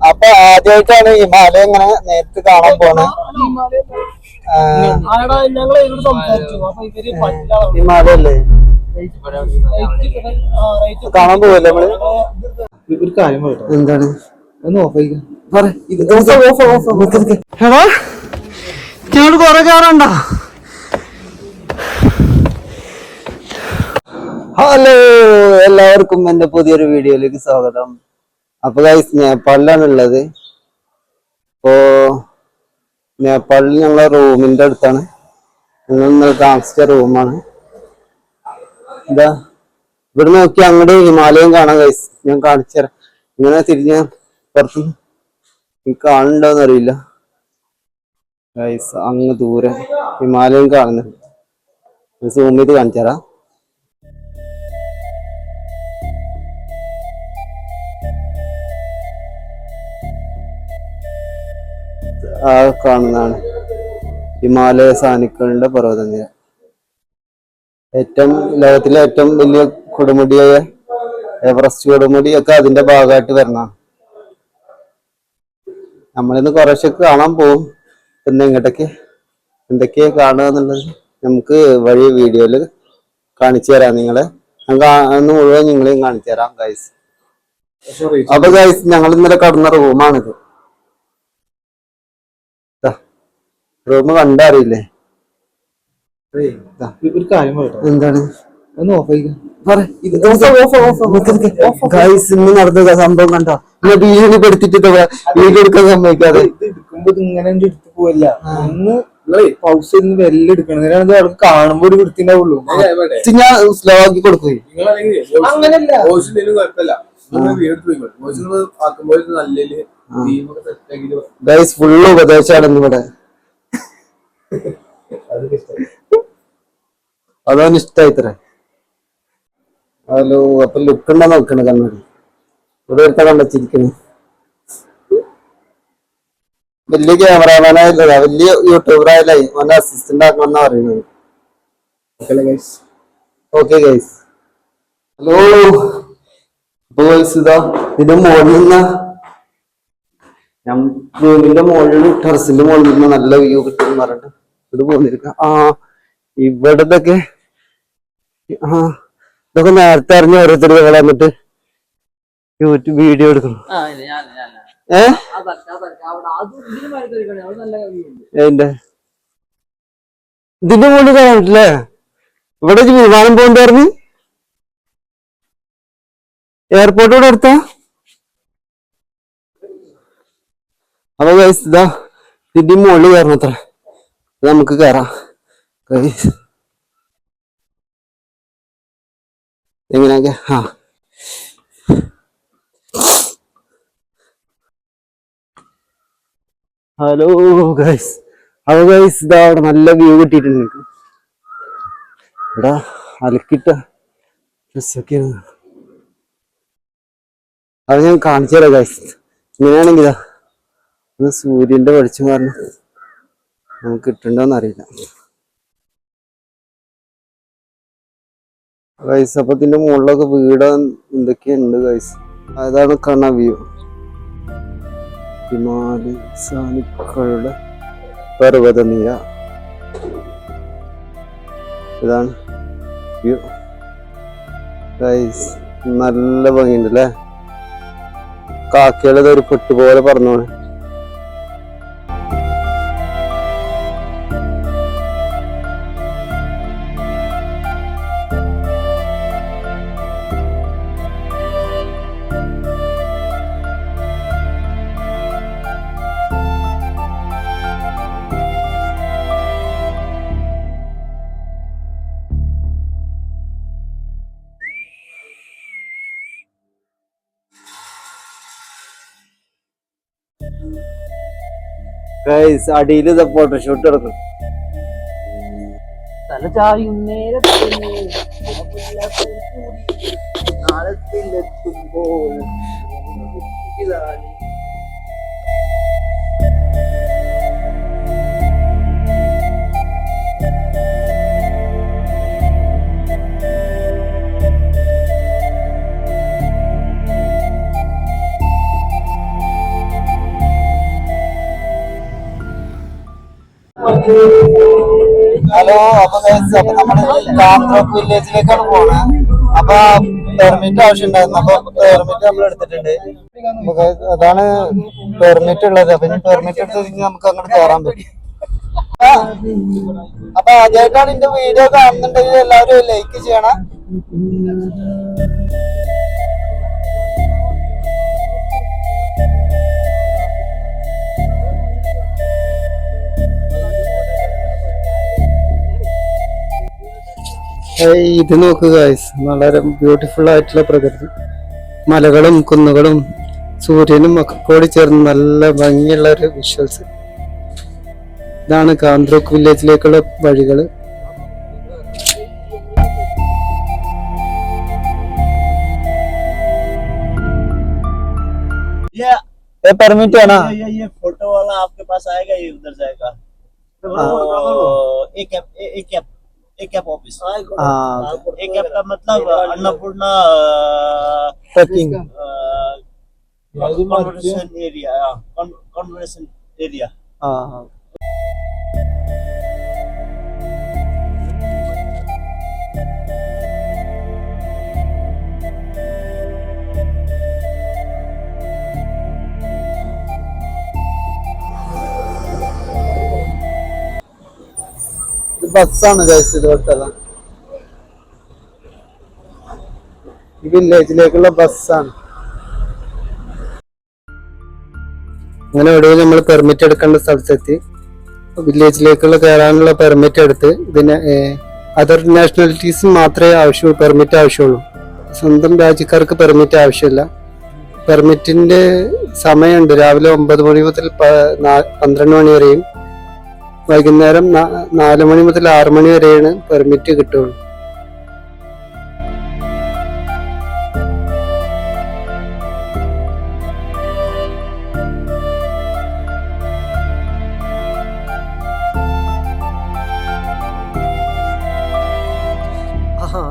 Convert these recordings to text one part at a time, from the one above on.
അപ്പൊ ആദ്യമായിട്ടാണ് ഹിമാലയ ഇങ്ങനെ നേരിട്ട് കാണാൻ പോണേ. ഹിമാലയല്ലേ കാണാൻ പോവല്ലേ നമ്മള്? ഒരു കാര്യം എന്താണ്? ഒന്ന് ഓഫ് എടാ ഞങ്ങള് കൊറേ കയറണ്ടോ? ഹലോ, എല്ലാവർക്കും എന്റെ പുതിയൊരു വീഡിയോയിലേക്ക് സ്വാഗതം. അപ്പൊ ഗൈസ്, നേപ്പാളിലാണ് ഉള്ളത്. ഇപ്പോ നേപ്പാളിൽ ഞങ്ങളെ റൂമിന്റെ അടുത്താണ്. ഞങ്ങൾ താമസിച്ച റൂമാണ്. എന്താ ഇവിടെ നോക്കി അങ്ങോട്ട് ഹിമാലയം കാണാം ഗൈസ്. ഞാൻ കാണിച്ചു തരാം. ഇങ്ങനെ തിരിഞ്ഞ പുറത്ത് കാണുന്നുണ്ടോന്ന് അറിയില്ല ഗൈസ്. അങ്ങ് ദൂരെ ഹിമാലയം കാണുന്നുണ്ട്. സൂം ചെയ്ത് കാണിച്ചു തരാം. ആ കാണുന്നതാണ് ഹിമാലയ സാനുക്കളുടെ പർവ്വതനിര. ലോകത്തിലെ ഏറ്റവും വലിയ കൊടുമുടിയായ എവറസ്റ്റ് കൊടുമുടി ഒക്കെ അതിന്റെ ഭാഗമായിട്ട് വരണതാണ്. നമ്മളിന്ന് കുറേശ്ശൊക്കെ കാണാൻ പോകും. പിന്നെ എന്തൊക്കെയാ കാണുക എന്നുള്ളത് നമുക്ക് വഴി വീഡിയോയില് കാണിച്ചു തരാം. നിങ്ങളെ മുഴുവൻ നിങ്ങളെയും കാണിച്ചു തരാം ഗൈസ്. അപ്പൊ ഗൈസ്, ഞങ്ങൾ ഇന്നലെ കടന്ന റൂമാണിത്. റൂം കണ്ടറിയില്ലേ? ഒരു കാര്യം എന്താണ്? ഒന്ന് ഓഫ് ഗൈസ്, ഇന്ന് നടന്ന സംഭവം കണ്ടോ? ഭീഷണിപ്പെടുത്തിട്ട് വീഡിയോ എടുക്കാൻ സമ്മതിക്കാതെ എടുക്കുമ്പോ ഇങ്ങനെ എടുത്തു പോവല്ല. ഒന്ന് പൗസ് ചെയ്ത് വെല്ല എടുക്കണം. അവർക്ക് കാണുമ്പോ ഒരു വൃത്തിണ്ടാവുള്ളൂ. ഞാൻ സ്ലോ ആക്കി കൊടുക്കും. അങ്ങനല്ല, ഗൈസ് ഫുള്ള് ഉപദേശമാണ് ഇവിടെ. അതാണ് ഇഷ്ടായിത്രേ. ഹലോ, അപ്പൊ ലുക്ക് ഉണ്ടോ നോക്കണ കണ്ണാടി. ഇവിടെ എടുത്ത കണ്ടച്ചിരിക്കണേ. വലിയ ക്യാമറാമാനായില്ല, വലിയ യൂട്യൂബറായാലായി അവന്റെ അസിസ്റ്റന്റ് ആക്കണമെന്നാ പറയുന്നത്. Okay guys. ഹലോ, അപ്പൊ ഗൈസ് ഇതാ ഇതിന്റെ മുകളിൽ നിന്ന ഞാൻ റൂമിന്റെ മുകളിൽ ടെറസിന്റെ മുകളിൽ നിന്ന് നല്ല വ്യൂ കിട്ടും പറഞ്ഞിട്ട് ഇത് പോന്നിരിക്കാം. ഇവിടത്തൊക്കെ ഇതൊക്കെ നേരത്തെ അറിഞ്ഞ ഓരോരുത്തർ വന്നിട്ട് യൂട്യൂബ് വീഡിയോ എടുക്കണം. ഇതിന്റെ മുകളിൽ കാണാൻ ഇവിടെ വിമാനം പോകണ്ടായിരുന്നു. എയർപോർട്ട് ഇവിടെ അടുത്താ. അപ്പൊ ഗൈസ് ഇതാ ഇതിന്റെ മുകളിൽ കയറണം. അത്ര നമുക്ക് കയറാം ഗൈസ്. എങ്ങനെയൊക്കെ ഹലോ ഗൈസ്. അപ്പൊ ഗൈസ് ഇതാ അവിടെ നല്ല വ്യൂ കിട്ടിയിട്ടുണ്ട്. എനിക്ക് ഇവിടെ അലക്കിട്ട ഡ്രസ്സൊക്കെയാണ്. അത് ഞാൻ കാണിച്ചു തരാം ഗൈസ്. ഇങ്ങനെയാണെങ്കിലാ സൂര്യന്റെ വെളിച്ചം കാരണം നമുക്ക് കിട്ടുണ്ടോന്ന് അറിയില്ല ഗൈസ്. അപ്പൊ ഇതിന്റെ മുകളിലൊക്കെ വീട് എന്തൊക്കെയുണ്ട് ഗൈസ്. അതാണ് കാണാ വ്യൂ. ഹിമാലയ സാനുക്കളുടെ പർവ്വതനിര. ഇതാണ് വ്യൂ ഗൈസ്. നല്ല ഭംഗിയുണ്ട് അല്ലേ? കാക്കകളത് ഒരു പൊട്ട് പോലെ പറഞ്ഞോളെ. ഗൈസ്, അടിയിൽ ഫോട്ടോഷൂട്ട് എടുക്കും. ഹലോ, അപ്പൊ നമ്മള് കാന്ത്രോക്ക് വില്ലേജിലേക്കാണ് പോണത്. അപ്പൊ പെർമിറ്റ് ആവശ്യമുണ്ടായിരുന്നു. അപ്പൊ പെർമിറ്റ് നമ്മൾ എടുത്തിട്ടുണ്ട്. അപ്പൊ guys, അതാണ് പെർമിറ്റ് ഉള്ളത്. അപ്പൊ ഇനി പെർമിറ്റ് എടുത്ത് നമുക്ക് അങ്ങോട്ട് കയറാൻ പറ്റും. അപ്പൊ ആദ്യമായിട്ടാണ് എന്റെ വീഡിയോ കാണുന്നുണ്ടെങ്കിൽ എല്ലാവരും ലൈക്ക് ചെയ്യണം. ഇത് നോക്കുക ഗൈസ്, വളരെ ബ്യൂട്ടിഫുൾ ആയിട്ടുള്ള പ്രകൃതി, മലകളും കുന്നുകളും സൂര്യനും ഒക്കെ കൂടി ചേർന്ന് നല്ല ഭംഗിയുള്ള ഒരു വിഷ്വൽസ്. ഇതാണ് കാന്ത്രോക്ക് വില്ലേജിലേക്കുള്ള വഴികള്. परमिट है ना? ये फोटो वाला आपके पास आएगा, ये उधर जाएगा। एक कैप ऑफिस। एक कैप का मतलब Annapurna trekking conservation area, conservation area. ബസ്സാണ് ഗൈസ്, ഇതുപോലത്തെ ഈ വില്ലേജിലേക്കുള്ള ബസ്സാണ്. അങ്ങനെ ഒടുവിൽ നമ്മൾ പെർമിറ്റ് എടുക്കേണ്ട സ്ഥലത്തെത്തി. വില്ലേജിലേക്കുള്ള കയറാനുള്ള പെർമിറ്റ് എടുത്ത്, ഇതിന് അതർ നാഷണാലിറ്റീസ് മാത്രമേ പെർമിറ്റ് ആവശ്യമുള്ളൂ. സ്വന്തം രാജ്യക്കാർക്ക് പെർമിറ്റ് ആവശ്യമില്ല. പെർമിറ്റിന്റെ സമയമുണ്ട്. രാവിലെ 9 മണി മുതൽ 12 മണി വരെയും വൈകുന്നേരം 4 മണി മുതൽ 6 മണി വരെയാണ് പെർമിറ്റ് കിട്ടുള്ളൂ.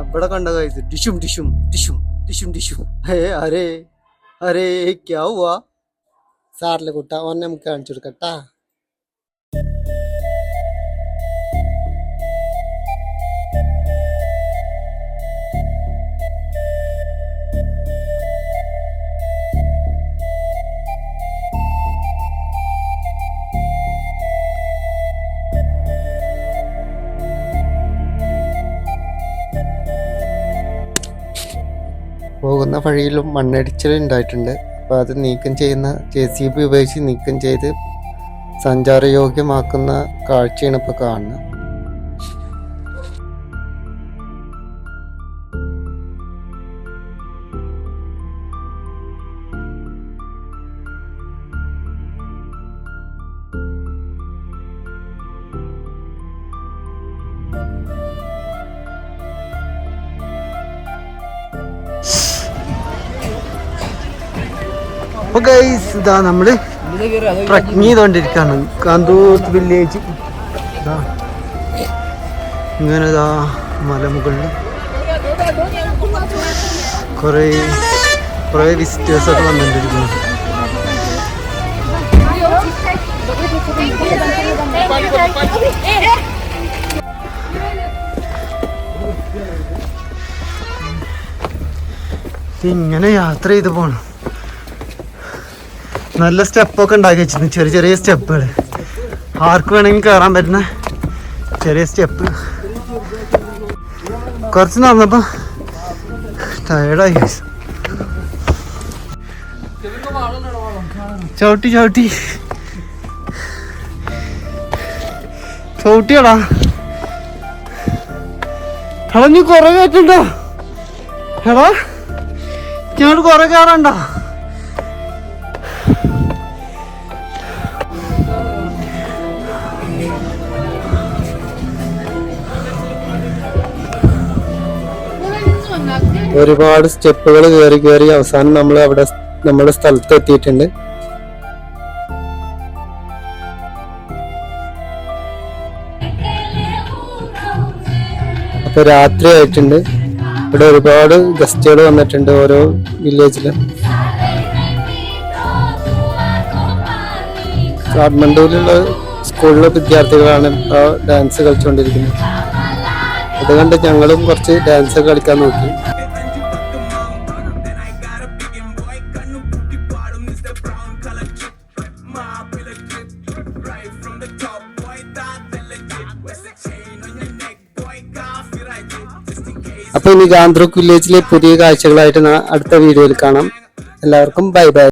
ഇവിടെ കണ്ട കഴിച്ചു ഡിഷും ഡിഷും ഡിഷും ഡിഷും ഡിഷും. അരേ അരേ ക്യാ ഹുവാ? സാറിലെ കുട്ട ഓനെ നമുക്ക് കാണിച്ചു കൊടുക്കട്ടാ. പോകുന്ന വഴിയിലും മണ്ണിടിച്ചിൽ ഉണ്ടായിട്ടുണ്ട്. അപ്പോൾ അത് നീക്കം ചെയ്യുന്ന JCB ഉപയോഗിച്ച് നീക്കം ചെയ്ത് സഞ്ചാരയോഗ്യമാക്കുന്ന കാഴ്ചയാണ് ഇപ്പോൾ കാണുന്നത്. ഇതാ നമ്മള് ട്രക്കിങ് ചെയ്തോണ്ടിരിക്കാണ് കാന്തൂത്ത് വില്ലേജ്. ഇങ്ങനെ ഇതാ മലമുകളിൽ കുറെ വിസിറ്റേഴ്സ് ഒക്കെ വന്നിട്ടിരിക്കുന്നു. ഇങ്ങനെ യാത്ര ചെയ്ത് പോണം. നല്ല സ്റ്റെപ്പൊക്കെ ഉണ്ടാക്കി വെച്ചിട്ടുണ്ട്, ചെറിയ ചെറിയ സ്റ്റെപ്പുകൾ, ആർക്ക് വേണമെങ്കിൽ കയറാൻ പറ്റുന്ന ചെറിയ സ്റ്റെപ്പ്. കുറച്ച് നടന്നപ്പോൾ ടയർഡായി. ചവിട്ടി ചവിട്ടി ചവിട്ടിയടാ. എടാ നീ കുറെ കയറ്റുണ്ടോ? എടാ ഞങ്ങൾ കുറെ കയറണ്ടോ? ഒരുപാട് സ്റ്റെപ്പുകൾ കയറി കയറി അവസാനം നമ്മൾ അവിടെ നമ്മുടെ സ്ഥലത്ത് എത്തിയിട്ടുണ്ട്. അപ്പൊ രാത്രി ആയിട്ടുണ്ട്. ഇവിടെ ഒരുപാട് ഗസ്റ്റുകൾ വന്നിട്ടുണ്ട് ഓരോ വില്ലേജില്. കാഠ്മണ്ഡുവിലുള്ള സ്കൂളിലെ വിദ്യാർത്ഥികളാണ് ഇപ്പോൾ ഡാൻസ് കളിച്ചുകൊണ്ടിരിക്കുന്നത്. അതുകൊണ്ട് ഞങ്ങളും കുറച്ച് ഡാൻസ് കളിക്കാൻ നോക്കി. അപ്പൊ ഇനി ഗാന്ത്രോക്ക് വില്ലേജിലെ പുതിയ കാഴ്ചകളായിട്ട് അടുത്ത വീഡിയോയിൽ കാണാം. എല്ലാവർക്കും ബൈ ബൈ.